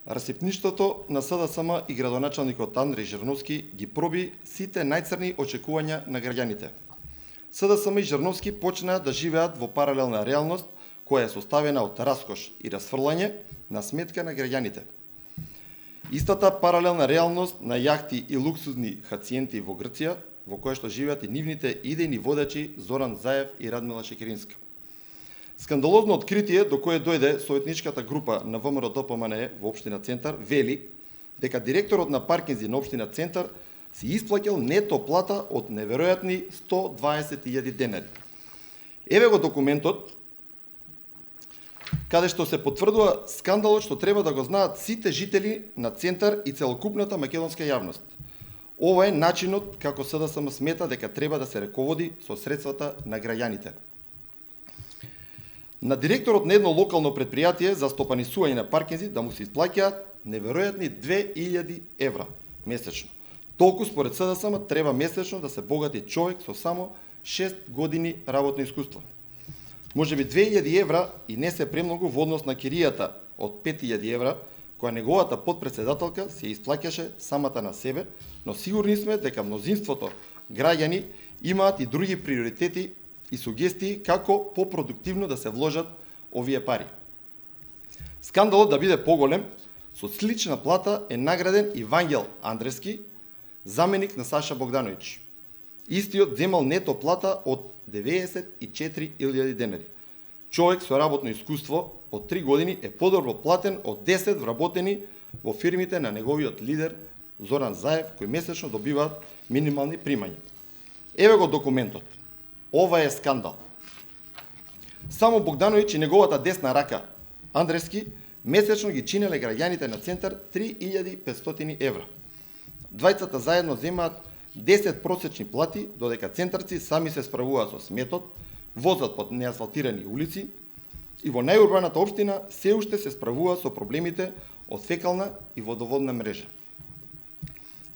Расипништвото на СДСМ и градоначалникот Андреј Жирновски ги проби сите најцрни очекувања на граѓаните. СДСМ и Жирновски почнаа да живеат во паралелна реалност која е составена од раскош и расфрлање на сметка на граѓаните. Истата паралелна реалност на јахти и луксузни хациенти во Грција, во која што живеат и нивните идејни водачи Зоран Заев и Радмила Шекеринска. Скандалозно откритие до кое дојде советничката група на ВМРО-ДПМНЕ во општина Центар вели дека директорот на паркинзи на општина Центар си исплаќал нето плата од неверојатни 120.000 денари. Еве го документот каде што се потврдува скандалот што треба да го знаат сите жители на Центар и целокупната македонска јавност. Ова е начинот како СДСМ смета дека треба да се раководи со средствата на граѓаните. На директорот на едно локално предпријатие за стопанисување на паркинзи да му се исплаќаат неверојатни 2000 евра месечно. Толку според СДСМ треба месечно да се богати човек со само 6 години работно искуство. Можеби 2000 евра и не се премногу во однос на киријата од 5000 евра, која неговата подпредседателка се исплаќаше самата на себе, но сигурни сме дека мнозинството граѓани имаат и други приоритети и сугестии како попродуктивно да се вложат овие пари. Скандалот да биде поголем, со слична плата е награден и Вангел Андрески, заменик на Саша Богдановиќ. Истиот земал нето плата од 94.000 денари. Човек со работно искуство од 3 години е подобро платен од 10 вработени во фирмите на неговиот лидер Зоран Заев, кои месечно добиваат минимални примања. Еве го документот. Ова е скандал. Само Богдановиќ и неговата десна рака, Андрески, месечно ги чинеле граѓаните на Центар 3500 евра. Двајцата заедно земаат 10 просечни плати, додека центарци сами се справуваат со сметот, возат под неасфалтирани улици и во најурбаната општина се уште се справуваат со проблемите од фекална и водоводна мрежа.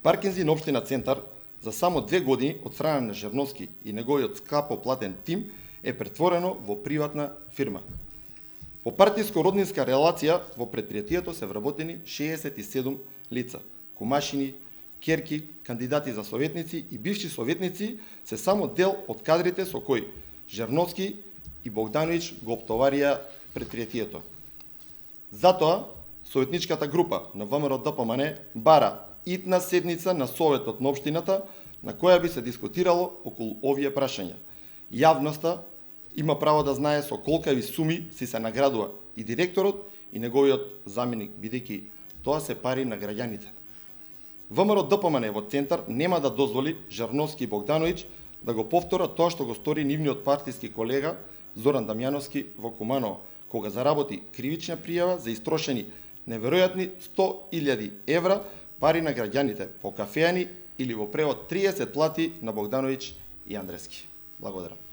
Паркинзи на општина Центар за само 2 години од страна на Жирновски и неговиот скапо платен тим е претворено во приватна фирма. По партиско-роднинска релација во предпријатието се вработени 67 лица, кумашини, керки, кандидати за советници и бивши советници се само дел од кадрите со кои Жирновски и Богдановиќ го оптоварија предпријатието. Затоа, советничката група на ВМРО-ДПМНЕ бара итна седница на Советот на општината на која би се дискутирало околу овие прашања. Јавноста има право да знае со колкави суми си се наградува и директорот и неговиот заменик, бидејќи тоа се пари на граѓаните. ВМРО-ДПМНЕ во Центар нема да дозволи Жирновски и Богдановиќ да го повторат тоа што го стори нивниот партиски колега Зоран Дамјановски во Куманово, кога заработи кривична пријава за истрошени неверојатни 100.000 евра пари на граѓаните по кафеани или во превод 30 плати на Богдановиќ и Андрески. Благодарам.